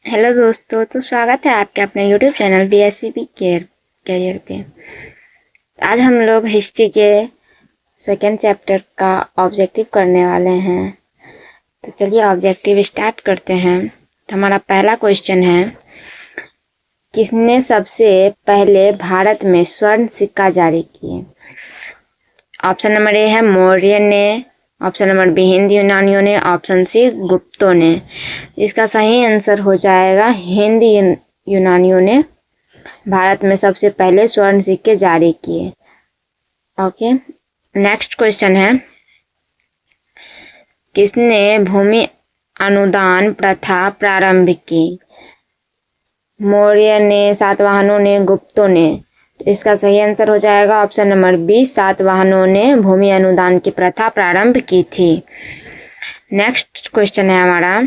Hello दोस्तों, तो स्वागत है आपके अपने यूट्यूब चैनल BSCP कैरियर पे। आज हम लोग हिस्ट्री के सेकेंड चैप्टर का ऑब्जेक्टिव करने वाले हैं। तो चलिए ऑब्जेक्टिव स्टार्ट करते हैं। तो हमारा पहला क्वेश्चन है, किसने सबसे पहले भारत में स्वर्ण सिक्का जारी किए? ऑप्शन नंबर ए है मौर्य ने, ऑप्शन नंबर बी हिंद यूनानियों ने, ऑप्शन सी गुप्तों ने। इसका सही आंसर हो जाएगा हिंद यूनानियों ने भारत में सबसे पहले स्वर्ण सिक्के जारी किए। ओके, नेक्स्ट क्वेश्चन है, किसने भूमि अनुदान प्रथा प्रारंभ की? मौर्य ने, सातवाहनों ने, गुप्तों ने। तो इसका सही आंसर हो जाएगा ऑप्शन नंबर बी, सातवाहनों ने भूमि अनुदान की प्रथा प्रारंभ की थी। नेक्स्ट क्वेश्चन है हमारा,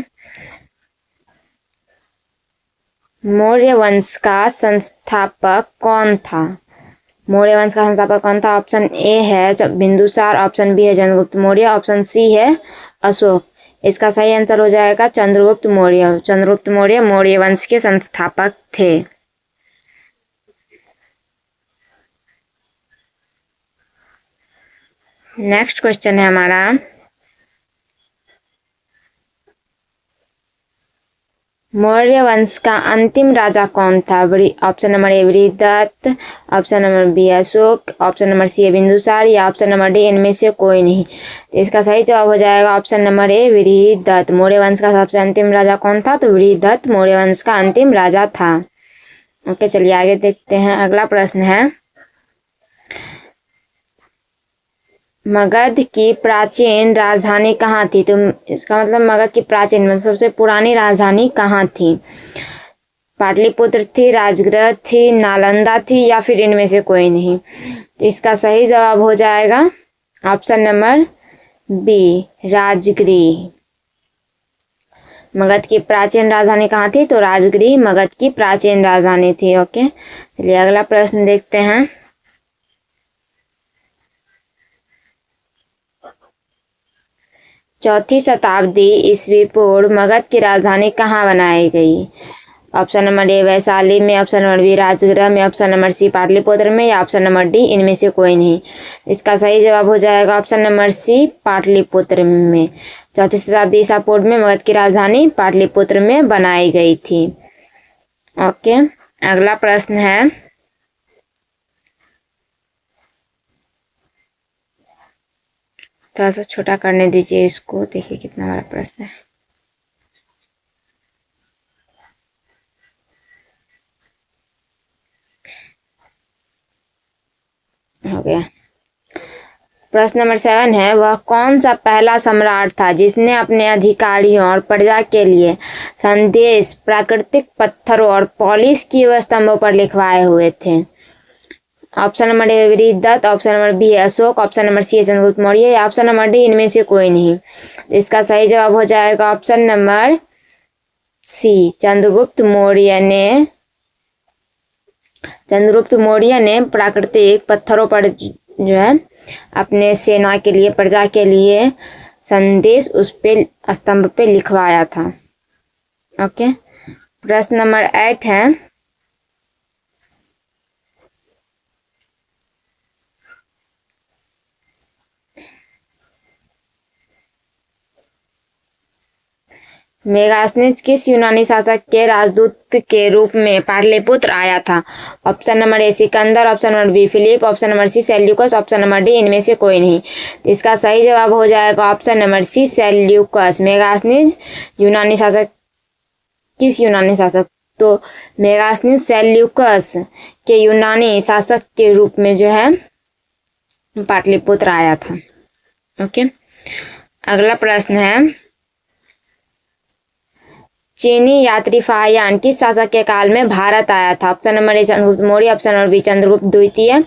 मौर्य वंश का संस्थापक कौन था? मौर्य वंश का संस्थापक कौन था? ऑप्शन ए है बिंदुसार, ऑप्शन बी है चंद्रगुप्त मौर्य, ऑप्शन सी है अशोक। इसका सही आंसर हो जाएगा चंद्रगुप्त मौर्य। चंद्रगुप्त मौर्य मौर्य वंश के संस्थापक थे। नेक्स्ट क्वेश्चन है हमारा, मौर्य वंश का अंतिम राजा कौन था? Option number A Brihadatta, option number B Ashoka, option number C है बिंदुसार या ऑप्शन नंबर डी इनमें से कोई नहीं। तो इसका सही जवाब हो जाएगा option number A Brihadatta. Maurya वंश का सबसे अंतिम राजा कौन था? तो बृहदत्त मौर्य वंश का अंतिम राजा था। ओके, चलिए आगे देखते हैं। अगला प्रश्न है, मगध की प्राचीन राजधानी कहाँ थी? तो इसका मतलब मगध की प्राचीन मतलब सबसे पुरानी राजधानी कहाँ थी? पाटलिपुत्र थी, राजगृह थी, नालंदा थी या फिर इनमें से कोई नहीं। तो इसका सही जवाब हो जाएगा option number B, Rajgriha. Magadha की प्राचीन राजधानी कहाँ थी? तो राजगृह मगध की प्राचीन राजधानी थी। ओके, चलिए अगला प्रश्न देखते हैं। चौथी शताब्दी ईस्वी पूर्व मगध की राजधानी कहाँ बनाई गई? ऑप्शन नंबर ए वैशाली में, ऑप्शन नंबर बी राजगृह में, ऑप्शन नंबर सी पाटलिपुत्र में या ऑप्शन नंबर डी इनमें से कोई नहीं। इसका सही जवाब हो जाएगा ऑप्शन नंबर सी, पाटलिपुत्र में। चौथी शताब्दी ईसा पूर्व में मगध की राजधानी पाटलिपुत्र में बनाई गई थी। ओके, अगला प्रश्न है, थोड़ा सा छोटा करने दीजिए इसको, देखिए कितना बड़ा प्रश्न है। हो गया। प्रश्न नंबर 7 है, वह कौन सा पहला सम्राट था जिसने अपने अधिकारियों और प्रजा के लिए संदेश प्राकृतिक पत्थरों और पॉलिश किए हुए स्तंभों पर लिखवाए हुए थे? Option number A Brihadatta, option number B Ashoka, option number C Chandragupta Maurya या ऑप्शन नंबर डी इनमें से कोई नहीं। इसका सही जवाब हो जाएगा option number C, Chandragupta Maurya ने प्राकृतिक पत्थरों पर जो है अपने सेना के लिए, प्रजा के लिए संदेश उस पे स्तंभ पे लिखवाया था। ओके, प्रश्न नंबर 8 है, मेगास्थनीज किस यूनानी शासक के राजदूत के रूप में पाटलिपुत्र आया था? Option number A Sikandar, option number B Philip, option number C Seleucus, option number D इनमें से कोई नहीं। इसका सही जवाब हो जाएगा option number C, Seleucus. Megasthenes यूनानी शासक, किस यूनानी शासक? तो मेगास्थनीज सेल्यूकस के यूनानी शासक के रूप में जो है पाटलिपुत्र आया था। ओके, अगला प्रश्न है, चीनी यात्री फाहियान किस शासक के काल में भारत आया था? Option number A Chandragupta Maurya, option number B Chandragupta द्वितीय,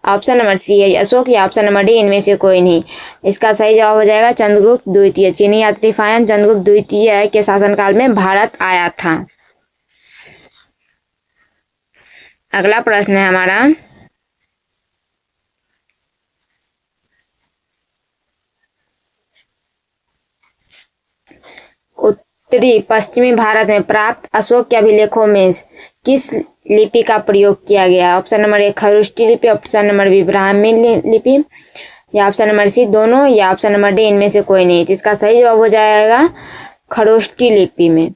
ऑप्शन नंबर सी है अशोक या ऑप्शन नंबर डी इनमें से कोई नहीं। इसका सही जवाब हो जाएगा चंद्रगुप्त द्वितीय। चीनी यात्री फाहियान चंद्रगुप्त द्वितीय के शासनकाल में भारत आया था। अगला प्रश्न है हमारा, उत्तरी पश्चिमी भारत में प्राप्त अशोक के अभिलेखों में किस लिपि का प्रयोग किया गया? ऑप्शन नंबर ए खरुष्टी लिपि, ऑप्शन नंबर बी ब्राह्मी लिपि, या ऑप्शन नंबर सी दोनों, या ऑप्शन नंबर डी इनमें से कोई नहीं। तो इसका सही जवाब हो जाएगा खरोष्टी लिपि में।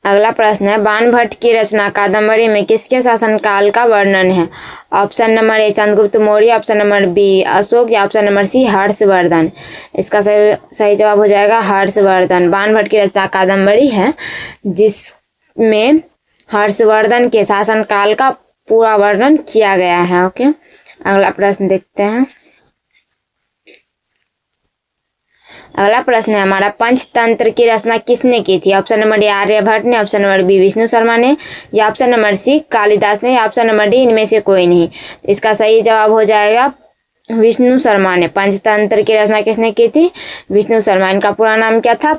अगला प्रश्न है, बाणभट्ट की रचना कादम्बरी में किसके शासनकाल का वर्णन है? Option number A Chandragupta Maurya, option number B Ashoka, या ऑप्शन नंबर सी हर्षवर्धन। इसका सही जवाब हो जाएगा हर्षवर्धन। बाणभट्ट की रचना कादम्बरी है जिसमें हर्षवर्धन के शासनकाल का पूरा वर्णन किया गया है। ओके, अगला प्रश्न देखते हैं। अगला प्रश्न है हमारा, पंचतंत्र की रचना किसने की थी? ऑप्शन नंबर ए आर्यभट्ट ने, option number B Vishnu Sharma ने, या ऑप्शन नंबर सी कालिदास ने, या ऑप्शन नंबर डी इनमें से कोई नहीं। इसका सही जवाब हो जाएगा विष्णु शर्मा ने। पंचतंत्र की रचना किसने की थी? विष्णु शर्मा। इनका पूरा नाम क्या था?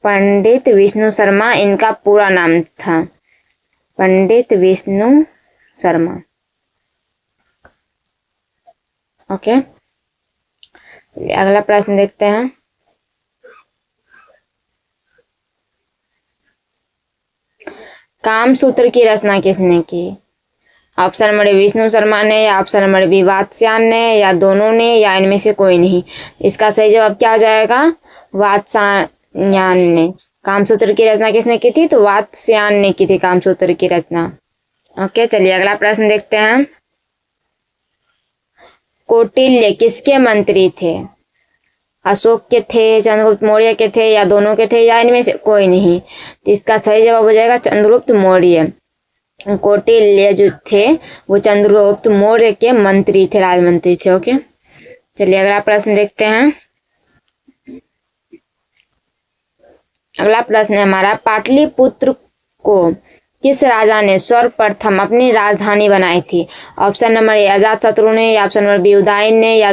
पंडित विष्णु शर्मा इनका पूरा नाम था, पंडित विष्णु शर्मा। ओके, अगला प्रश्न देखते हैं। कामसूत्र की रचना किसने की? ऑप्शन नंबर विष्णु शर्मा ने, या ऑप्शन नंबर बी वात्स्यायन ने, या दोनों ने, या इनमें से कोई नहीं। इसका सही जवाब क्या हो जाएगा? वात्स्यायन ने। कामसूत्र की रचना किसने की थी? तो वात्स्यायन ने की थी कामसूत्र की रचना। ओके, चलिए अगला प्रश्न देखते हैं। कौटिल्य किसके मंत्री थे? अशोक के थे, चंद्रगुप्त मौर्य के थे, या दोनों के थे, या इनमें से कोई नहीं। तो इसका सही जवाब हो जाएगा चंद्रगुप्त मौर्य। कौटिल्य जो थे वो चंद्रगुप्त मौर्य के मंत्री थे, राजमंत्री थे। ओके, चलिए अगला प्रश्न देखते हैं। अगला प्रश्न है हमारा, पाटलिपुत्र को किस राजा ने सर्वप्रथम अपनी राजधानी बनाई थी? ऑप्शन नंबर ए अजातशत्रु ने, या ऑप्शन नंबर बी उदयन ने, या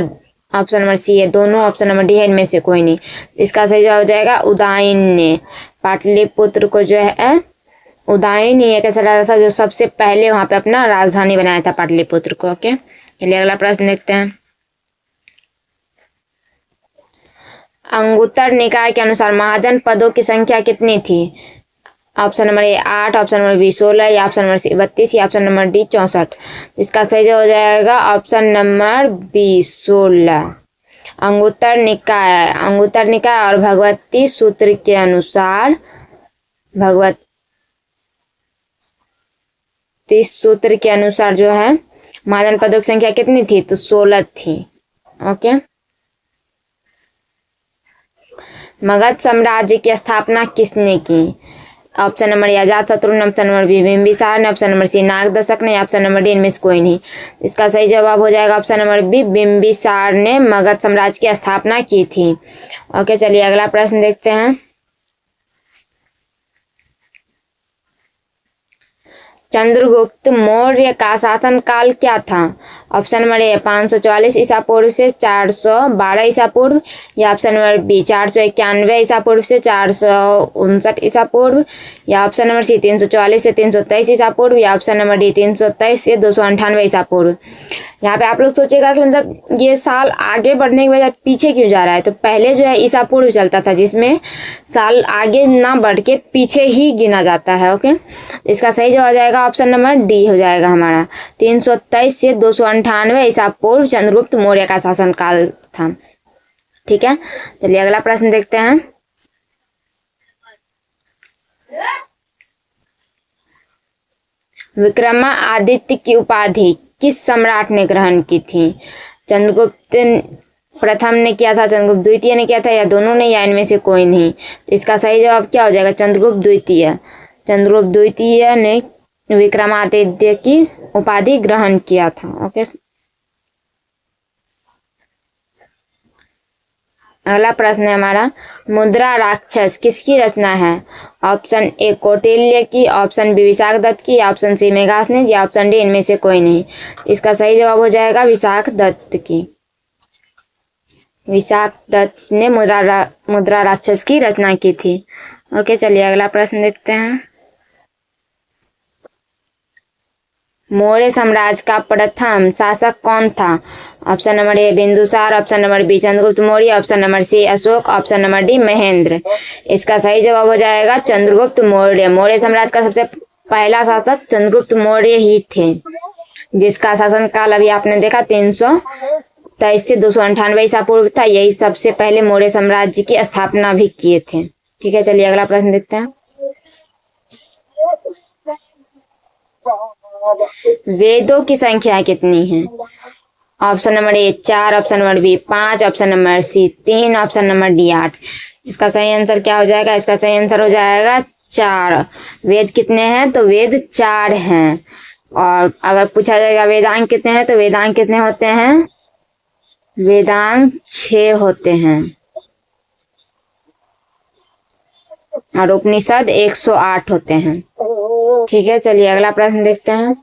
ऑप्शन नंबर सी है दोनों, ऑप्शन नंबर डी है इनमें से कोई नहीं। इसका सही जवाब हो जाएगा उदयन ने। पाटलिपुत्र को जो है उदयन ही एक ऐसा राजा था जो सबसे पहले वहां पे अपना राजधानी बनाया था पाटलिपुत्र को। ओके, चलिए अगला प्रश्न देखते हैं। अंगुत्तर निकाय के अनुसार महाजन पदों की संख्या कितनी थी? Option number A 8, option number B 16, या ऑप्शन नंबर सी 32, या ऑप्शन नंबर डी 64। इसका सही जवाब हो जाएगा ऑप्शन नंबर बी 16। अंगुत्तर निकाय और भगवती सूत्र के अनुसार जो है महाजन पदों की संख्या कितनी थी? तो 16 थी। ओके, मगध साम्राज्य की स्थापना किसने की? ऑप्शन नंबर ए अजातशत्रु ने, ऑप्शन नंबर बी बिंबिसार ने, ऑप्शन नंबर सी नागदशक ने, ऑप्शन नंबर डी इनमें से कोई नहीं। इसका सही जवाब हो जाएगा ऑप्शन नंबर बी बिंबिसार ने मगध साम्राज्य की स्थापना की थी। ओके, चलिए अगला प्रश्न देखते हैं। चंद्रगुप्त मौर्य का शासनकाल क्या था? ऑप्शन नंबर ए 544 ईसा पूर्व से 412 ईसा पूर्व, या ऑप्शन नंबर बी 491 ईसा पूर्व से 459 ईसा पूर्व, या ऑप्शन नंबर सी 344 से 323 ईसा पूर्व, या ऑप्शन नंबर डी 323 से 298 ईसा पूर्व। यहाँ पे आप लोग सोचेगा कि मतलब ये साल आगे बढ़ने की बजाय पीछे क्यों जा रहा है? तो पहले जो है ईसा पूर्व चलता था जिसमें साल आगे ना बढ़ के पीछे ही गिना जाता है। ओके, इसका सही जवाब हो जाएगा ऑप्शन नंबर डी हो जाएगा हमारा 323 से 298 ईसा पूर्व चंद्रगुप्त मौर्य का शासनकाल था। ठीक है, चलिए अगला प्रश्न देखते हैं। विक्रमादित्य की उपाधि किस सम्राट ने ग्रहण की थी? चंद्रगुप्त प्रथम ने किया था, चंद्रगुप्त द्वितीय ने किया था, या दोनों ने, या इनमें से कोई नहीं। तो इसका सही जवाब क्या हो जाएगा? चंद्रगुप्त द्वितीय ने विक्रमादित्य की उपाधि ग्रहण किया था। ओके, अगला प्रश्न है हमारा, मुद्रा राक्षस किसकी रचना है? ऑप्शन ए कौटिल्य की, ऑप्शन बी विशाख दत्त की, ऑप्शन सी मेघासनेज, या ऑप्शन डी इनमें से कोई नहीं। इसका सही जवाब हो जाएगा विशाख दत्त की। विशाख दत्त ने मुद्रा राक्षस की रचना की थी। ओके, चलिए अगला प्रश्न देखते हैं। मौर्य साम्राज्य का प्रथम शासक कौन था? Option number A Bindusara, option number B Chandragupta Maurya, option number C Ashoka, option number D Mahendra. इसका सही जवाब हो जाएगा चंद्रगुप्त मौर्य। मौर्य साम्राज्य का सबसे पहला शासक चंद्रगुप्त मौर्य ही थे, जिसका शासन काल अभी आपने देखा 323 से 298 ईसा पूर्व था। यही सबसे पहले मौर्य साम्राज्य की स्थापना भी किए थे। ठीक है, चलिए अगला प्रश्न देखते हैं। वेदों की संख्या कितनी है? Option number A 4, option number B 5, option number C 3, option number D 8। इसका सही आंसर क्या हो जाएगा? इसका सही आंसर हो जाएगा 4। वेद कितने हैं? तो वेद 4 हैं। और अगर पूछा जाएगा वेदांग कितने हैं, तो वेदांग कितने होते हैं? वेदांग 6 होते हैं और उपनिषद 108 होते हैं। ठीक है, चलिए अगला प्रश्न देखते हैं।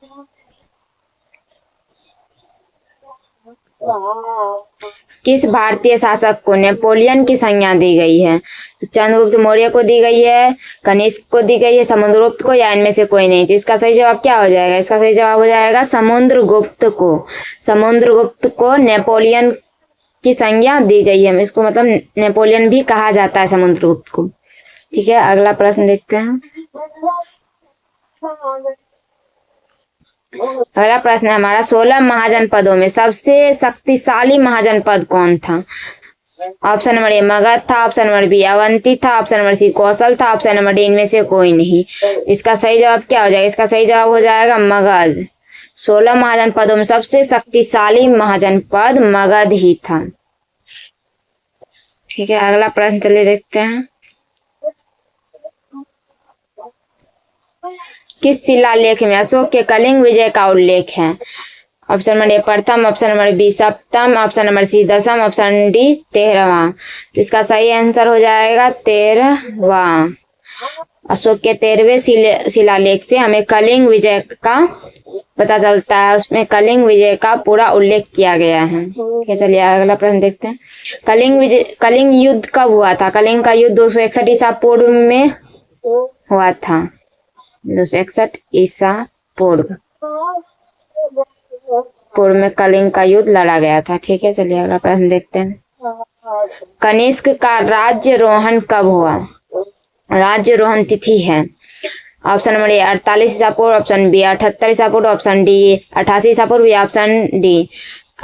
किस भारतीय शासक को नेपोलियन की संज्ञा दी गई है? तो चंद्रगुप्त मौर्य को दी गई है, कनिष्क को दी गई है, समुद्रगुप्त को, या इनमें से कोई नहीं? तो इसका सही जवाब क्या हो जाएगा? इसका सही जवाब हो जाएगा समुद्रगुप्त को। समुद्रगुप्त को नेपोलियन की संज्ञा दी गई है। इसको मतलब नेपोलियन भी कहा जाता है समुद्रगुप्त को। ठीक है, अगला प्रश्न देखते हैं। अगला प्रश्न है हमारा 16 महाजनपदों में सबसे शक्तिशाली महाजनपद कौन था? ऑप्शन नंबर ए मगध था, ऑप्शन नंबर बी अवंती था, ऑप्शन नंबर सी कौशल था, ऑप्शन नंबर डी इनमें से कोई नहीं। इसका सही जवाब क्या हो जाएगा? इसका सही जवाब हो जाएगा मगध। 16 महाजनपदों में सबसे शक्तिशाली महाजनपद मगध ही था। ठीक है, अगला प्रश्न चलिए देखते हैं। किस शिलालेख में अशोक के कलिंग विजय का उल्लेख है? ऑप्शन नंबर ए प्रथम, ऑप्शन नंबर बी सप्तम, ऑप्शन नंबर सी दसम, ऑप्शन डी 13वां। तो इसका सही आंसर हो जाएगा 13वां। अशोक के 13वें शिलालेख से हमें कलिंग विजय का पता चलता है। उसमें कलिंग विजय का पूरा उल्लेख किया गया है। ठीक है, चलिए अगला प्रश्न देखते हैं। कलिंग युद्ध कब हुआ था? कलिंग का युद्ध 261 ईसा पूर्व में हुआ था। 261 ईसा पूर्व में कलिंग का युद्ध लड़ा गया था। ठीक है, चलिए अगला प्रश्न देखते हैं। कनिष्क का राज्यरोहण कब हुआ? राज्यरोहण तिथि है। ऑप्शन नंबर ए 48 ईसा पूर्व, ऑप्शन बी 78 ईसा पूर्व, ऑप्शन डी 88 ईसा पूर्व, या ऑप्शन डी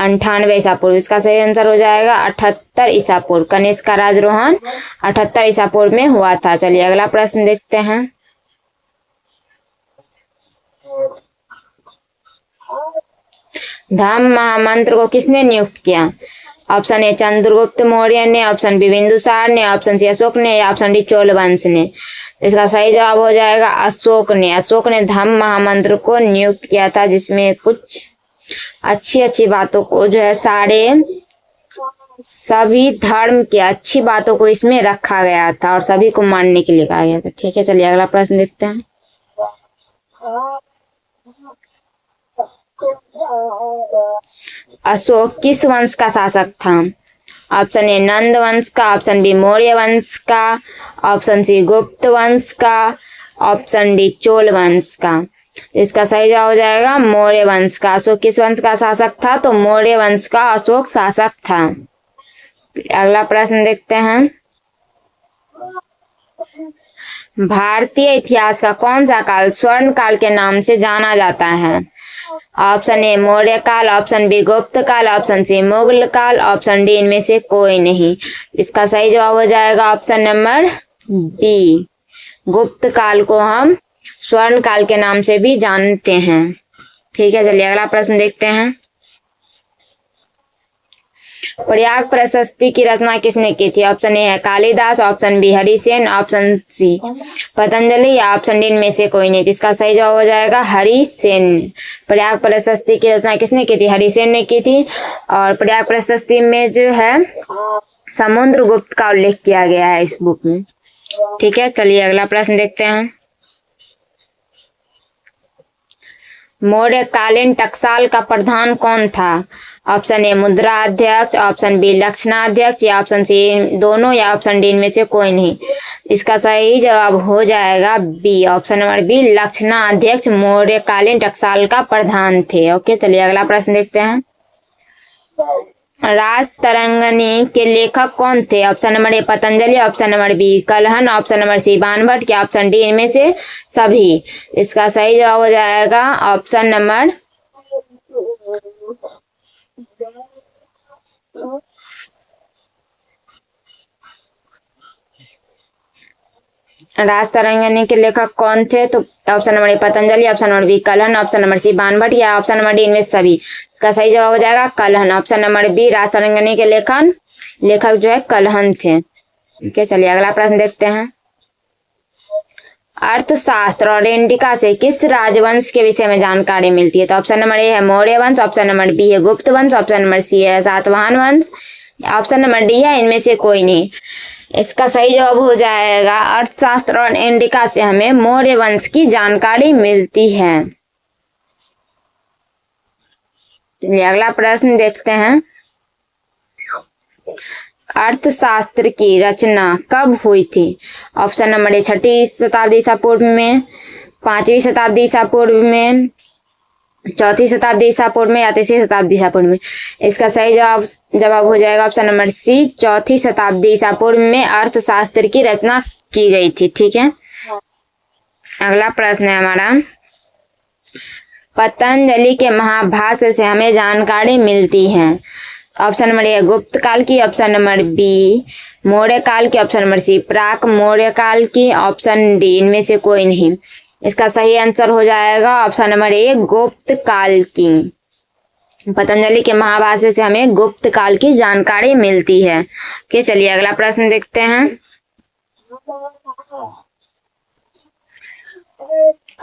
98 ईसा पूर्व। इसका सही आंसर हो जाएगा 78 ईसा पूर्व। कनिष्क का राज्यरोहण 78 ईसा पूर्व में हुआ था। चलिए अगला प्रश्न देखते हैं। धम्म महामंत्र को किसने नियुक्त किया? ऑप्शन ए चंद्रगुप्त मौर्य ने, ऑप्शन बी बिंदुसार ने, ऑप्शन सी अशोक ने, या ऑप्शन डी चोल वंश ने। इसका सही जवाब हो जाएगा अशोक ने। अशोक ने धम्म महामंत्र को नियुक्त किया था, जिसमें कुछ अच्छी बातों को जो है सभी धर्म की अच्छी बातों को इसमें रखा गया था और सभी को मानने के लिए कहा गया था। ठीक है, चलिए अगला प्रश्न देखते हैं। अशोक किस वंश का शासक था? ऑप्शन ए नंद वंश का, ऑप्शन बी मौर्य वंश का, ऑप्शन सी गुप्त वंश का, ऑप्शन डी चोल वंश का। इसका सही जवाब हो जाएगा मौर्य वंश का। अशोक किस वंश का शासक था? तो मौर्य वंश का अशोक शासक था। अगला प्रश्न देखते हैं। भारतीय इतिहास का कौन सा काल स्वर्ण काल के नाम से जाना जाता है? ऑप्शन ए मौर्य काल, ऑप्शन बी गुप्त काल, ऑप्शन सी मुगल काल, ऑप्शन डी इनमें से कोई नहीं। इसका सही जवाब हो जाएगा ऑप्शन नंबर बी। गुप्त काल को हम स्वर्ण काल के नाम से भी जानते हैं। ठीक है, चलिए अगला प्रश्न देखते हैं। प्रयाग प्रशस्ति की रचना किसने की थी? ऑप्शन ए है Kalidasa, option B Harisena, option C Patanjali, या ऑप्शन डी इनमें से कोई नहीं। इसका सही जवाब हो जाएगा हरिसेन। प्रयाग प्रशस्ति की रचना किसने की थी? हरिसेन ने की थी। और प्रयाग प्रशस्ति में जो है समुद्रगुप्त का उल्लेख किया गया है इस बुक में। ठीक है, चलिए अगला प्रश्न देखते हैं। मौर्यकालीन टकसाल का प्रधान कौन था? ऑप्शन ए मुद्रा अध्यक्ष, ऑप्शन बी लक्षणाध्यक्ष, या ऑप्शन सी दोनों, या ऑप्शन डी इनमें से कोई नहीं। इसका सही जवाब हो जाएगा बी, ऑप्शन नंबर बी, लक्षणाध्यक्ष मौर्यकालीन टकसाल का प्रधान थे। ओके, चलिए अगला प्रश्न देखते हैं। राजतरंगिणी के लेखक कौन थे? Option number A Patanjali, option number B Kalhana, option number C Banabhatta, या ऑप्शन डी इनमें से सभी। इसका सही जवाब हो जाएगा ऑप्शन नंबर राजतरंगिणी के लेखक कौन थे? तो option number A Patanjali, option number B Kalhana, option number C Banabhatta, या ऑप्शन नंबर डी इनमें सभी। इसका सही जवाब हो जाएगा Kalhana, option number B, Rajatarangini के लेखक जो है कलहन थे। ठीक है, चलिए अगला प्रश्न देखते हैं। अर्थशास्त्र और इंडिका से किस राजवंश के विषय में जानकारी मिलती है? तो ऑप्शन नंबर ए है मौर्य वंश, ऑप्शन नंबर बी है गुप्त वंश, ऑप्शन नंबर सी है सातवाहन वंश, ऑप्शन नंबर डी है इनमें से कोई नहीं। इसका सही जवाब हो जाएगा अर्थशास्त्र और इंडिका से हमें मौर्य वंश की जानकारी मिलती है। चलिए अगला प्रश्न देखते हैं। अर्थशास्त्र की रचना कब हुई थी? ऑप्शन नंबर ए 6वीं शताब्दी ईसा पूर्व में, 5वीं शताब्दी ईसा पूर्व में, 4वीं शताब्दी ईसा पूर्व में, या 3वीं शताब्दी ईसा पूर्व में। इसका सही जवाब हो जाएगा ऑप्शन नंबर सी, 4वीं शताब्दी ईसा पूर्व में अर्थशास्त्र की रचना की गई थी। ठीक है, अगला प्रश्न है हमारा। पतंजलि के महाभाष्य से हमें जानकारी मिलती है। ऑप्शन नंबर ए गुप्त काल की, ऑप्शन नंबर बी मौर्य काल की, ऑप्शन नंबर सी प्राक मौर्य काल की, ऑप्शन डी इनमें से कोई नहीं। इसका सही आंसर हो जाएगा ऑप्शन नंबर ए गुप्त काल की। पतंजलि के महाभाष्य से हमें गुप्त काल की जानकारी मिलती है। ओके, चलिए अगला प्रश्न देखते हैं।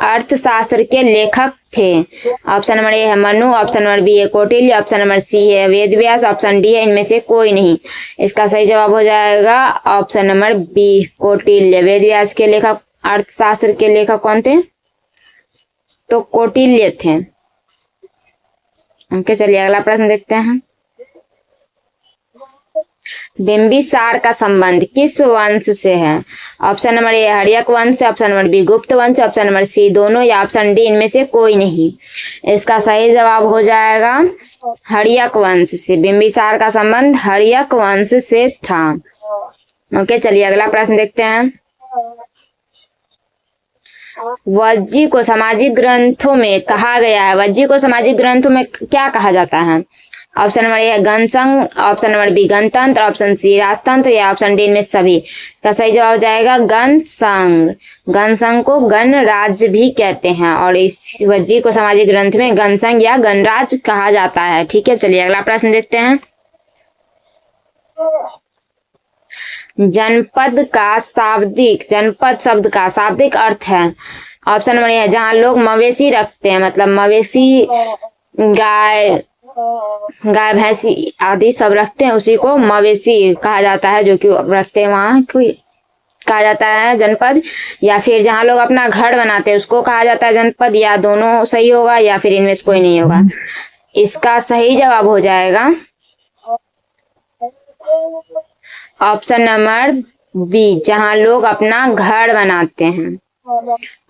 अर्थशास्त्र के लेखक थे। ऑप्शन नंबर ए है मनु, ऑप्शन नंबर बी है कौटिल्य, ऑप्शन नंबर सी है वेदव्यास, ऑप्शन डी है इनमें से कोई नहीं। इसका सही जवाब हो जाएगा option number B Kautilya. Vedavyasa के लेखक, अर्थशास्त्र के लेखक कौन थे? तो कौटिल्य थे। ओके, चलिए अगला प्रश्न देखते हैं। बिंबिसार का संबंध किस वंश से है? ऑप्शन नंबर ए हर्यक वंश, ऑप्शन नंबर बी गुप्त वंश, ऑप्शन नंबर सी दोनों, या ऑप्शन डी इनमें से कोई नहीं। इसका सही जवाब हो जाएगा हर्यक वंश से। बिंबिसार का संबंध हर्यक वंश से था। ओके, चलिए अगला प्रश्न देखते हैं। वज्जी को सामाजिक ग्रंथों में कहा गया है। वज्जी को सामाजिक ग्रंथों में क्या कहा जाता है? ऑप्शन नंबर ए है गणसंघ, ऑप्शन नंबर बी गणतंत्र, ऑप्शन सी राजतंत्र, या ऑप्शन डी इनमें सभी। का सही जवाब हो जाएगा गणसंघ। गणसंघ को गणराज्य भी कहते हैं और इस वज्जी को सामाजिक ग्रंथ में गणसंघ या गणराज्य कहा जाता है। ठीक है, चलिए अगला प्रश्न देखते हैं। जनपद शब्द का शाब्दिक अर्थ है। ऑप्शन नंबर ए है जहाँ लोग मवेशी रखते हैं, मतलब मवेशी गाय भैंसी आदि सब रखते हैं, उसी को मवेशी कहा जाता है, जो कि रखते हैं वहाँ कहा जाता है जनपद। या फिर जहाँ लोग अपना घर बनाते हैं उसको कहा जाता है जनपद, या दोनों सही होगा या फिर इनमें से कोई नहीं होगा। इसका सही जवाब हो जाएगा ऑप्शन नंबर बी, जहाँ लोग अपना घर बनाते हैं।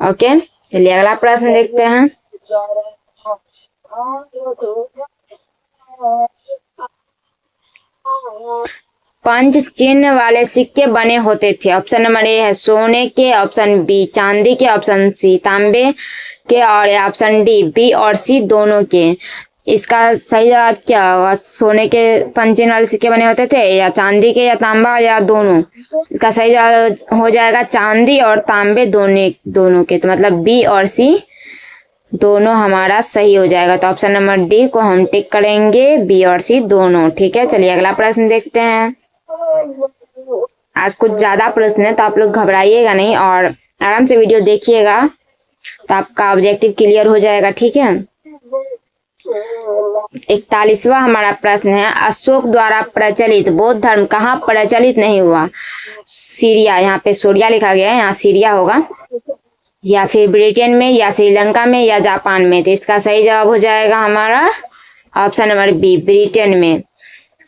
ओके, चलिए अगला प्रश्न देखते हैं। पंच चिन्ह वाले सिक्के बने होते थे। ऑप्शन नंबर ए है सोने के, ऑप्शन बी चांदी के, ऑप्शन सी तांबे के, और ऑप्शन डी बी और सी दोनों के। इसका सही जवाब क्या होगा? सोने के पंच चिन्ह वाले सिक्के बने होते थे, या चांदी के, या तांबा, या दोनों। इसका सही जवाब हो जाएगा चांदी और तांबे दोनों के। तो मतलब बी और सी दोनों हमारा सही हो जाएगा। तो ऑप्शन नंबर डी को हम टिक करेंगे, बी और सी दोनों। ठीक है, चलिए अगला प्रश्न देखते हैं। आज कुछ ज्यादा प्रश्न है तो आप लोग घबराइएगा नहीं और आराम से वीडियो देखिएगा, तो आपका ऑब्जेक्टिव क्लियर हो जाएगा। ठीक है, 41वां हमारा प्रश्न है। अशोक द्वारा प्रचलित बौद्ध धर्म कहाँ प्रचलित नहीं हुआ? सीरिया, यहाँ पे सोरिया लिखा गया है, यहाँ सीरिया होगा। या फिर ब्रिटेन में या श्रीलंका में या जापान में। तो इसका सही जवाब हो जाएगा हमारा ऑप्शन नंबर बी, ब्रिटेन में।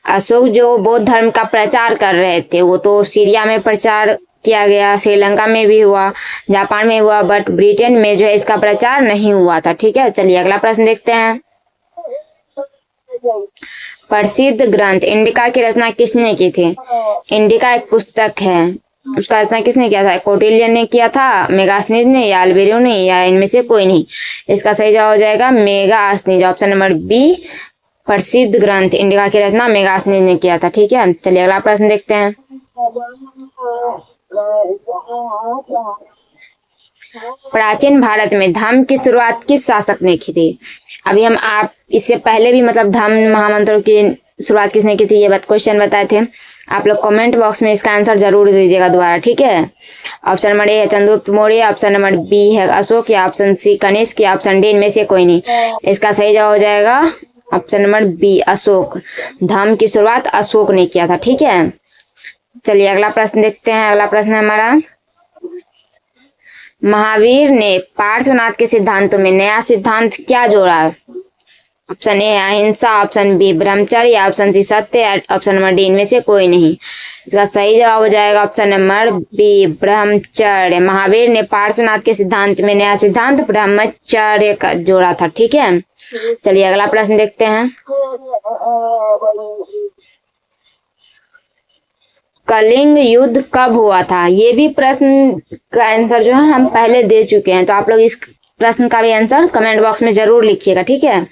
अशोक जो बौद्ध धर्म का प्रचार कर रहे थे वो तो सीरिया में प्रचार किया गया, श्रीलंका में भी हुआ, जापान में हुआ, बट ब्रिटेन में जो है इसका प्रचार नहीं हुआ था। ठीक है, चलिए अगला प्रश्न देखते हैं। प्रसिद्ध ग्रंथ इंडिका की रचना किसने की थी? इंडिका एक पुस्तक है, उसका रचना किसने किया था? कौटिल्य ने किया था, मेगास्थनीज ने, या अल्बेरियो ने, या इनमें से कोई नहीं। इसका सही जवाब हो जाएगा मेगास्थनीज, ऑप्शन नंबर बी। प्रसिद्ध ग्रंथ इंडिका की रचना मेगास्थनीज ने किया था। ठीक है, चलिए अगला प्रश्न देखते हैं। प्राचीन भारत में धर्म की शुरुआत किस शासक ने की थी? अभी हम आप इससे पहले भी मतलब धर्म महामंत्रों की शुरुआत किसने की थी ये क्वेश्चन बताए थे। आप लोग कमेंट बॉक्स में इसका आंसर जरूर दीजिएगा दोबारा। ठीक है, ऑप्शन नंबर ए है Chandragupta Maurya, option number B है अशोक, या ऑप्शन सी कनिष्क, या ऑप्शन डी इनमें से कोई नहीं। इसका सही जवाब हो जाएगा ऑप्शन नंबर बी, अशोक। धर्म की शुरुआत अशोक ने किया था। ठीक है, चलिए अगला प्रश्न देखते हैं। अगला प्रश्न है हमारा, महावीर ने पार्श्वनाथ के सिद्धांतों में नया सिद्धांत क्या जोड़ा? ऑप्शन ए अहिंसा, ऑप्शन बी ब्रह्मचर्य, या ऑप्शन सी सत्य, या ऑप्शन नंबर डी इनमें से कोई नहीं। इसका सही जवाब हो जाएगा ऑप्शन नंबर बी, ब्रह्मचर्य। महावीर ने पार्श्वनाथ के सिद्धांत में नया सिद्धांत ब्रह्मचर्य का जोड़ा था। ठीक है, चलिए अगला प्रश्न देखते हैं। कलिंग युद्ध कब हुआ था? ये भी प्रश्न का आंसर जो है हम पहले दे चुके हैं, तो आप लोग इस प्रश्न का भी आंसर कमेंट बॉक्स में जरूर लिखिएगा। ठीक है,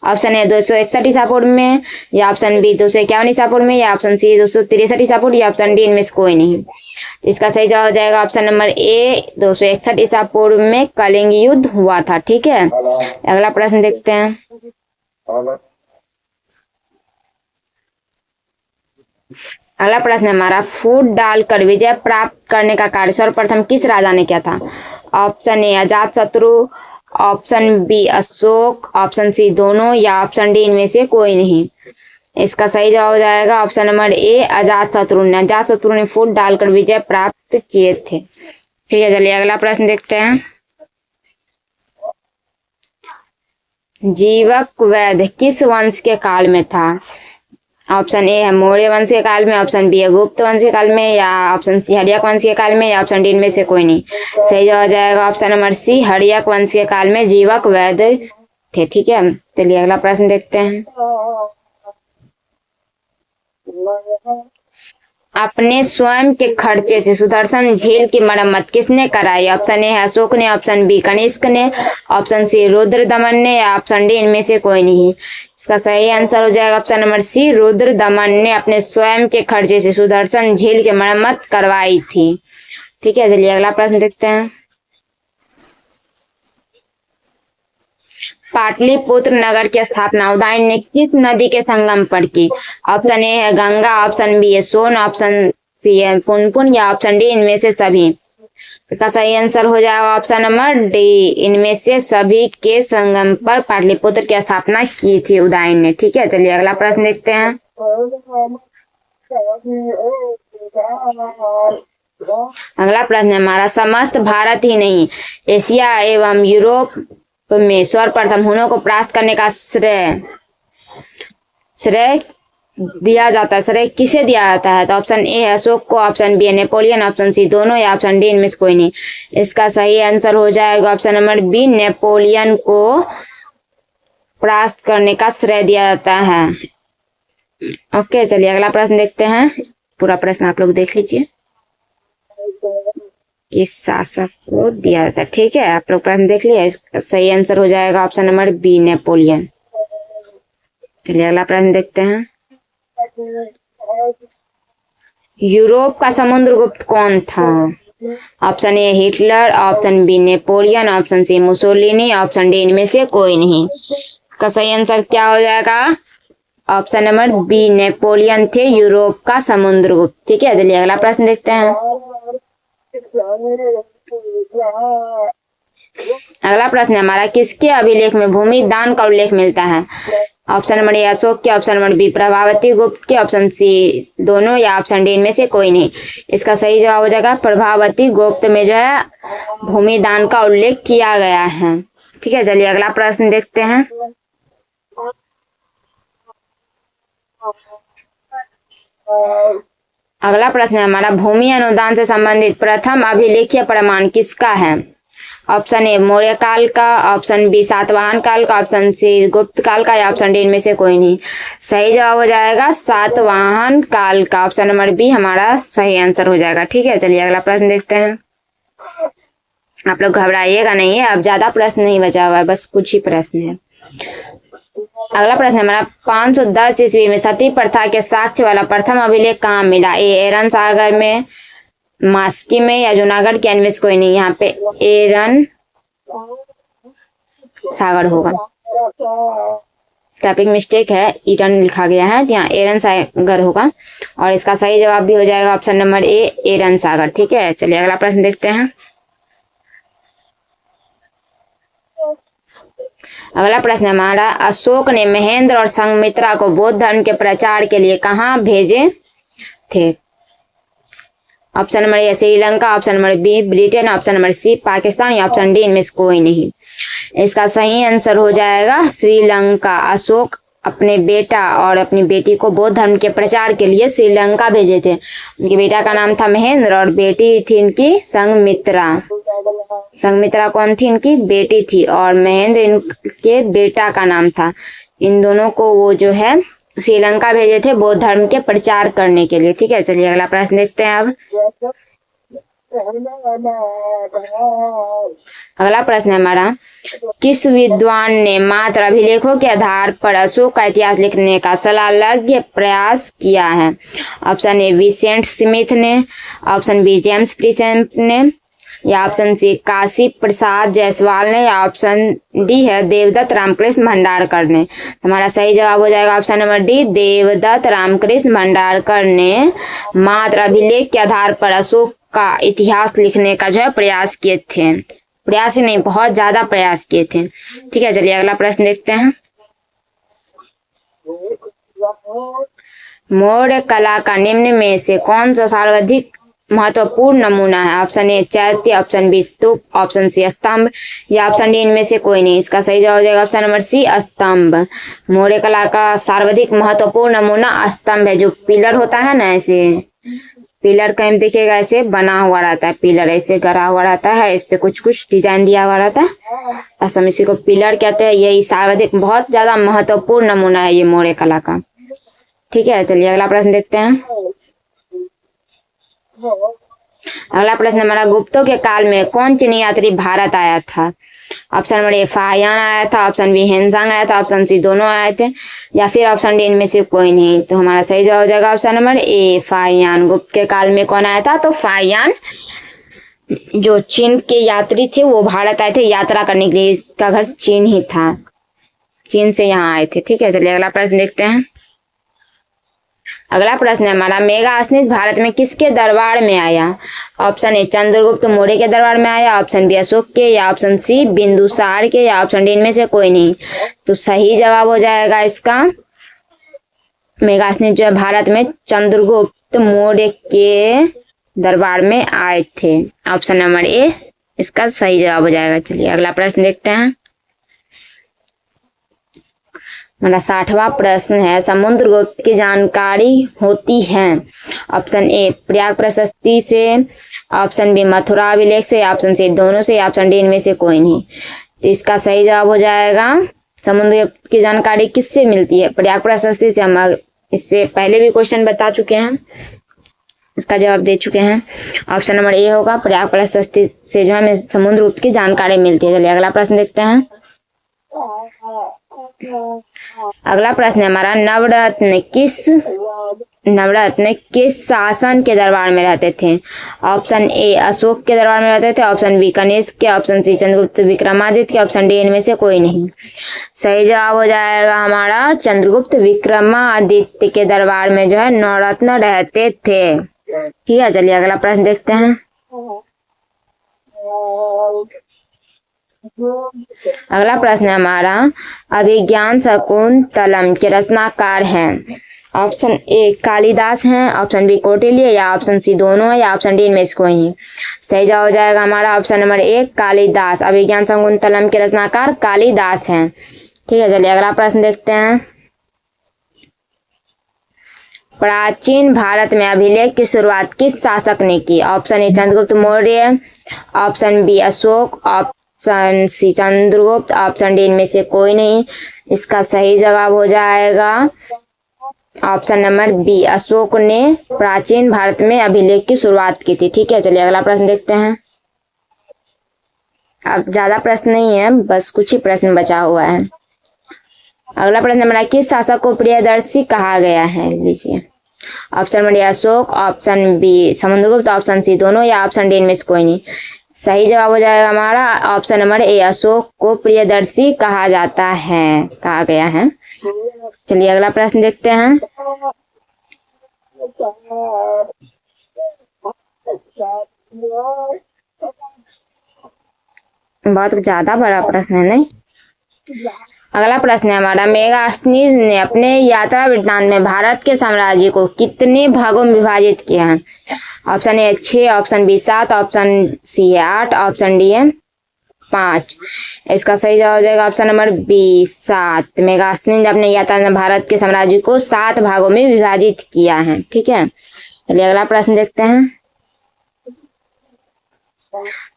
ऑप्शन ए 261 ईसा पूर्व में, या ऑप्शन बी 251 ईसा पूर्व में, या ऑप्शन सी 263 ईसा पूर्व, या ऑप्शन डी इनमें से कोई नहीं। तो इसका सही जवाब हो जाएगा ऑप्शन नंबर ए, 261 ईसा पूर्व में कलिंग युद्ध हुआ था। ठीक है, अगला प्रश्न देखते हैं। अगला प्रश्न है हमारा, फूट डालकर विजय प्राप्त करने का कार्य सर्वप्रथम किस राजा ने किया था? Option A Ajatashatru, option B Ashoka, option C दोनों, या ऑप्शन डी इनमें से कोई नहीं। इसका सही जवाब हो जाएगा ऑप्शन नंबर ए, अजात शत्रु ने। अजात शत्रु ने फूट डालकर विजय प्राप्त किए थे। ठीक है, चलिए अगला प्रश्न देखते हैं। जीवक वैद्य किस वंश के काल में था? ऑप्शन ए है मौर्य वंश के काल में, ऑप्शन बी है गुप्त वंश के काल में, या ऑप्शन सी हर्यक वंश के काल में, या ऑप्शन डी इनमें से कोई नहीं। सही जवाब हो जाएगा ऑप्शन नंबर सी, हर्यक वंश के काल में जीवक वैद्य थे। ठीक है, चलिए अगला प्रश्न देखते हैं। अपने स्वयं के खर्चे से सुदर्शन झील की मरम्मत किसने कराई? ऑप्शन ए है अशोक ने, ऑप्शन बी कनिष्क ने, ऑप्शन सी रुद्रदमन ने, या ऑप्शन डी इनमें से कोई नहीं। इसका सही आंसर हो जाएगा ऑप्शन नंबर सी, रुद्रदमन ने अपने स्वयं के खर्चे से सुदर्शन झील की मरम्मत करवाई थी। ठीक है, चलिए अगला प्रश्न देखते हैं। पाटलिपुत्र नगर की स्थापना उदयन ने किस नदी के संगम पर की? ऑप्शन ए है गंगा, ऑप्शन बी है सोन, ऑप्शन सी है पुनपुन, या ऑप्शन डी इनमें से सभी। इसका सही आंसर हो जाएगा ऑप्शन नंबर डी, इनमें से सभी के संगम पर पाटलिपुत्र की स्थापना की थी उदयन ने। ठीक है, चलिए अगला प्रश्न देखते हैं। अगला प्रश्न है हमारा, समस्त भारत ही नहीं एशिया एवं यूरोप में सर्वप्रथम हुनों को परास्त करने का श्रेय दिया जाता है, श्रेय किसे दिया जाता है? तो ऑप्शन ए है अशोक को, ऑप्शन बी है नेपोलियन, ऑप्शन सी दोनों, या ऑप्शन डी इनमें से कोई नहीं। इसका सही आंसर हो जाएगा ऑप्शन नंबर बी, नेपोलियन को परास्त करने का श्रेय दिया जाता है। ओके, चलिए अगला प्रश्न देखते हैं। पूरा प्रश्न आप लोग देख लीजिए, किस शासक को दिया जाता है। ठीक है, आप लोग प्रश्न देख लिया, इसका सही आंसर हो जाएगा ऑप्शन नंबर बी, नेपोलियन। चलिए अगला प्रश्न देखते हैं। यूरोप का समुद्रगुप्त कौन था? Option A Hitler, option B Napoleon, option C Mussolini, option D इनमें से कोई नहीं। का सही आंसर क्या हो जाएगा? ऑप्शन नंबर बी, नेपोलियन थे यूरोप का समुद्रगुप्त। ठीक है, चलिए अगला प्रश्न देखते हैं। अगला प्रश्न हमारा, किसके अभिलेख में भूमि दान का उल्लेख मिलता है? ऑप्शन नंबर ए अशोक के, ऑप्शन नंबर बी प्रभावती गुप्त के, ऑप्शन सी दोनों या ऑप्शन डी इनमें से कोई नहीं। इसका सही जवाब हो जाएगा प्रभावती गुप्त में जो है भूमिदान का उल्लेख किया गया है। ठीक है, चलिए अगला प्रश्न देखते हैं। अगला प्रश्न है हमारा, भूमि अनुदान से संबंधित प्रथम अभिलेखीय प्रमाण किसका है? ऑप्शन ए मौर्य काल का, ऑप्शन बी सातवाहन काल का, ऑप्शन सी गुप्त काल का, या ऑप्शन डी इनमें से कोई नहीं। सही जवाब हो जाएगा सातवाहन काल का, ऑप्शन नंबर बी हमारा सही आंसर हो जाएगा। ठीक है, चलिए अगला प्रश्न देखते हैं। आप लोग घबराइएगा नहीं है, अब ज्यादा प्रश्न नहीं बचा हुआ है, बस कुछ ही प्रश्न है। अगला प्रश्न है हमारा, 510 ईस्वी में सती प्रथा के साक्ष्य वाला प्रथम अभिलेख कहाँ मिला? ए एरन सागर में, मास्की में, या जूनागढ़ के इनमें से कोई नहीं। यहाँ पे एरन सागर होगा, टाइपिंग मिस्टेक है, ईटन लिखा गया है, यहाँ एरन सागर होगा और इसका सही जवाब भी हो जाएगा ऑप्शन नंबर ए एरन सागर। ठीक है, चलिए अगला प्रश्न देखते हैं। अगला प्रश्न है हमारा, अशोक ने महेंद्र और संघमित्रा को बौद्ध धर्म के प्रचार के लिए कहाँ भेजे थे? Option number A Sri Lanka, option number B Britain, option number C Pakistan, या ऑप्शन डी इनमें से कोई नहीं। इसका सही आंसर हो जाएगा श्रीलंका। अशोक अपने बेटा और अपनी बेटी को बौद्ध धर्म के प्रचार के लिए श्रीलंका भेजे थे। उनके बेटा का नाम था महेंद्र और बेटी थी इनकी संघमित्रा। संघमित्रा कौन थी? इनकी बेटी थी और महेंद्र इनके बेटा का नाम था। इन दोनों को वो जो है श्रीलंका भेजे थे बौद्ध धर्म के प्रचार करने के लिए। ठीक है, चलिए अगला प्रश्न देखते हैं। अब अगला प्रश्न है हमारा, किस विद्वान ने मात्र अभिलेखों के आधार पर अशोक का इतिहास लिखने का शलाघ्य प्रयास किया है? ऑप्शन ए विसेंट स्मिथ ने, ऑप्शन बी जेम्स प्रिसेंट ने, या ऑप्शन सी काशी प्रसाद जायसवाल ने, या ऑप्शन डी है देवदत्त रामकृष्ण भंडारकर ने। हमारा सही जवाब हो जाएगा option number D Devadatta Ramakrishna Bhandarkar ने मात्र अभिलेख के आधार पर अशोक का इतिहास लिखने का जो है प्रयास किए थे। प्रयास ही नहीं, बहुत ज्यादा प्रयास किए थे। ठीक है, चलिए अगला प्रश्न देखते हैं। मौर्य कला का निम्न में से कौन सा सर्वाधिक महत्वपूर्ण नमूना है? ऑप्शन ए चैत्य, ऑप्शन बी स्तूप, ऑप्शन सी स्तंभ, या ऑप्शन डी इनमें से कोई नहीं। इसका सही जवाब हो जाएगा ऑप्शन नंबर सी स्तंभ। मौर्य कला का सर्वाधिक महत्वपूर्ण नमूना स्तंभ है। जो पिलर होता है ना, ऐसे पिलर कहीं देखिएगा ऐसे बना हुआ रहता है, पिलर ऐसे गड़ा हुआ रहता है, इस पे कुछ कुछ डिजाइन दिया हुआ रहता है, स्तंभ इसी को पिलर कहते हैं। यही सर्वाधिक बहुत ज्यादा महत्वपूर्ण नमूना है ये मौर्य कला का। ठीक है, चलिए अगला प्रश्न देखते हैं। अगला प्रश्न हमारा, गुप्तों के काल में कौन चीनी यात्री भारत आया था? ऑप्शन नंबर ए फाहियान आया था, ऑप्शन बी हेनजांग आया था, ऑप्शन सी दोनों आए थे, या फिर ऑप्शन डी इनमें से कोई नहीं। तो हमारा सही जवाब हो जाएगा ऑप्शन नंबर ए फाहियान। गुप्त के काल में कौन आया था? तो फाहियान जो चीन के यात्री थे वो भारत आए थे यात्रा करने के लिए। इसका घर चीन ही था, चीन से यहाँ आए थे। ठीक है, चलिए अगला प्रश्न देखते हैं। अगला प्रश्न है हमारा, मेगास्थनीज भारत में किसके दरबार में आया? ऑप्शन ए चंद्रगुप्त मौर्य के दरबार में आया, ऑप्शन बी अशोक के, या ऑप्शन सी बिंदुसार के, या ऑप्शन डी इनमें से कोई नहीं। तो सही जवाब हो जाएगा इसका, मेगास्थनीज जो है भारत में चंद्रगुप्त मौर्य के दरबार में आए थे। ऑप्शन नंबर ए इसका सही जवाब हो जाएगा। चलिए अगला प्रश्न देखते हैं। हमारा 60वां प्रश्न है, समुद्रगुप्त की जानकारी होती है? ऑप्शन ए प्रयाग प्रशस्ति से, ऑप्शन बी मथुरा अभिलेख से, ऑप्शन सी दोनों से, ऑप्शन डी इनमें से कोई नहीं। तो इसका सही जवाब हो जाएगा, समुद्रगुप्त की जानकारी किससे मिलती है? प्रयाग प्रशस्ति से। हम इससे पहले भी क्वेश्चन बता चुके हैं, इसका जवाब दे चुके हैं। ऑप्शन नंबर ए होगा, प्रयाग प्रशस्ति से जो हमें समुद्रगुप्त की जानकारी मिलती है। चलिए अगला प्रश्न देखते हैं। अगला प्रश्न है हमारा, नवरत्न किस शासन के दरबार में रहते थे? ऑप्शन ए अशोक के दरबार में रहते थे, ऑप्शन बी कनिष्क के, ऑप्शन सी चंद्रगुप्त विक्रमादित्य के, ऑप्शन डी इनमें से कोई नहीं। सही जवाब हो जाएगा हमारा चंद्रगुप्त विक्रमादित्य के दरबार में जो है नवरत्न रहते थे। ठीक है, चलिए अगला प्रश्न देखते हैं। अगला प्रश्न है हमारा, अभिज्ञान शकुंतलम के रचनाकार हैं। ऑप्शन ए कालिदास हैं, ऑप्शन बी कौटिल्य, या ऑप्शन सी दोनों है, या ऑप्शन डी इनमें से कोई नहीं। सही जवाब हो जाएगा हमारा ऑप्शन नंबर ए कालिदास। अभिज्ञान शकुंतलम के रचनाकार कालिदास हैं। ठीक है, चलिए अगला प्रश्न देखते हैं। प्राचीन भारत में अभिलेख की शुरुआत किस शासक ने की? Option A Chandragupta Maurya, option B Ashoka, option C Chandragupta, option D इनमें से कोई नहीं। इसका सही जवाब हो जाएगा ऑप्शन नंबर बी अशोक ने प्राचीन भारत में अभिलेख की शुरुआत की थी। ठीक है, चलिए अगला प्रश्न देखते हैं। अब ज्यादा प्रश्न नहीं है, बस कुछ ही प्रश्न बचा हुआ है। अगला प्रश्न हमारा, किस शासक को प्रियदर्शी कहा गया है? लीजिए, option number A Ashoka, option B Samudragupta, option C दोनों, या ऑप्शन डी इनमें से कोई नहीं। सही जवाब हो जाएगा हमारा ऑप्शन नंबर ए अशोक को प्रियदर्शी कहा जाता है, कहा गया है। चलिए अगला प्रश्न देखते हैं। बहुत ज्यादा बड़ा प्रश्न है नहीं। अगला प्रश्न है हमारा, मेगास्थनीज ने अपने यात्रा वृत्तांत में भारत के साम्राज्य को कितने भागों में विभाजित किया है? Option A 6, option B 7, option C है 8, ऑप्शन डी है 5। इसका सही जवाब हो जाएगा ऑप्शन नंबर बी 7। मेगास्थनीज ने अपने यात्रा में भारत के साम्राज्य को 7 भागों में विभाजित किया है। ठीक है, चलिए अगला प्रश्न देखते हैं।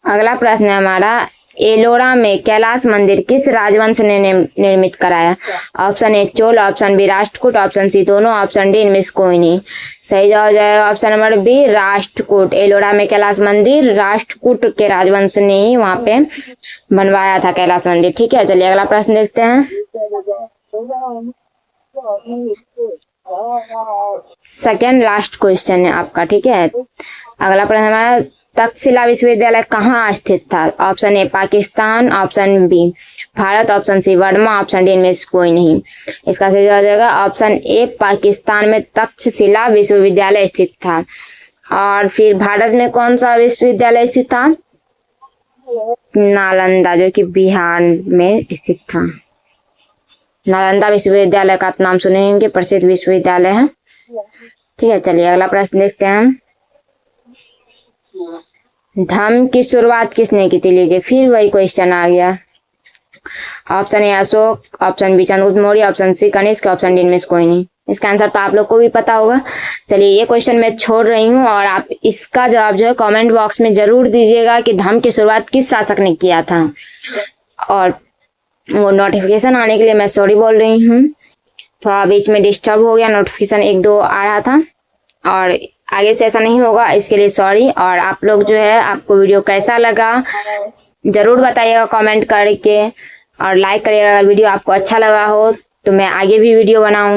अगला प्रश्न है हमारा, एलोरा में कैलाश मंदिर किस राजवंश ने निर्मित कराया? Option A Chola, option B Rashtrakuta, option C दोनों, ऑप्शन डी इनमें से कोई नहीं। सही जवाब हो जाएगा option number B Rashtrakuta. Ellora में कैलाश मंदिर राष्ट्रकूट के राजवंश ने ही वहां पे बनवाया था कैलाश मंदिर। ठीक है, चलिए अगला प्रश्न देखते हैं। सेकेंड लास्ट क्वेश्चन है आपका। ठीक है, अगला प्रश्न हमारा, तक्षशिला विश्वविद्यालय कहाँ स्थित था? Option A Pakistan, option B Bharat, option C Burma, option D इनमें से कोई नहीं। इसका सही जवाब हो जाएगा ऑप्शन ए पाकिस्तान में तक्षशिला विश्वविद्यालय स्थित था। और फिर भारत में कौन सा विश्वविद्यालय स्थित था? नालंदा, जो कि बिहार में स्थित था। नालंदा विश्वविद्यालय का नाम सुने होंगे, प्रसिद्ध विश्वविद्यालय है। ठीक है, चलिए अगला प्रश्न देखते हैं। धम्म की शुरुआत किसने की थी? लीजिए, फिर वही क्वेश्चन आ गया। Option A Ashoka, option B Chandragupta Maurya, option C Kanishka, option D इनमें से कोई नहीं। इसका आंसर तो आप लोग को भी पता होगा। चलिए ये क्वेश्चन मैं छोड़ रही हूँ और आप इसका जवाब जो है कमेंट बॉक्स में जरूर दीजिएगा कि धम्म की शुरुआत किस शासक ने किया था। और वो नोटिफिकेशन आने के लिए मैं सॉरी बोल रही हूँ, थोड़ा बीच में डिस्टर्ब हो गया, नोटिफिकेशन 1-2 आ रहा था और आगे से ऐसा नहीं होगा, इसके लिए सॉरी। और आप लोग जो है, आपको वीडियो कैसा लगा जरूर बताइएगा कमेंट करके, और लाइक करिएगा अगर वीडियो आपको अच्छा लगा हो तो मैं आगे भी वीडियो बनाऊँ।